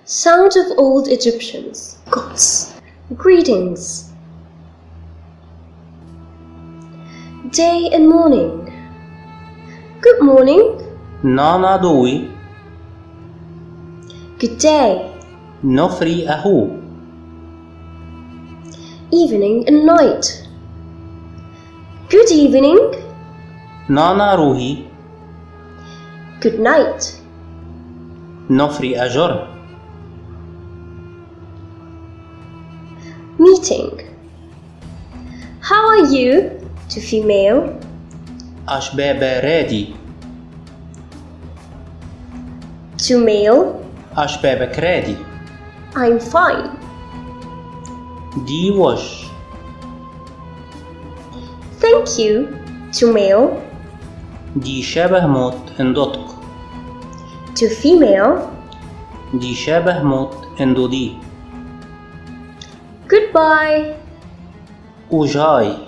Sound of old Egyptians, Copts. Greetings. Day and morning. Good morning. Nana doi. Good day. Nofri ahu. Evening and night. Good evening. Nana ruhi. Good night. Nofri ajor. Meeting. How are you? To female. Ashbab radi. To male. Ashbab kradi. I'm fine. Di wash. Thank you. To male. Di shabah mot endotk. To female. Di shabah mot endodi. Goodbye. Ujai.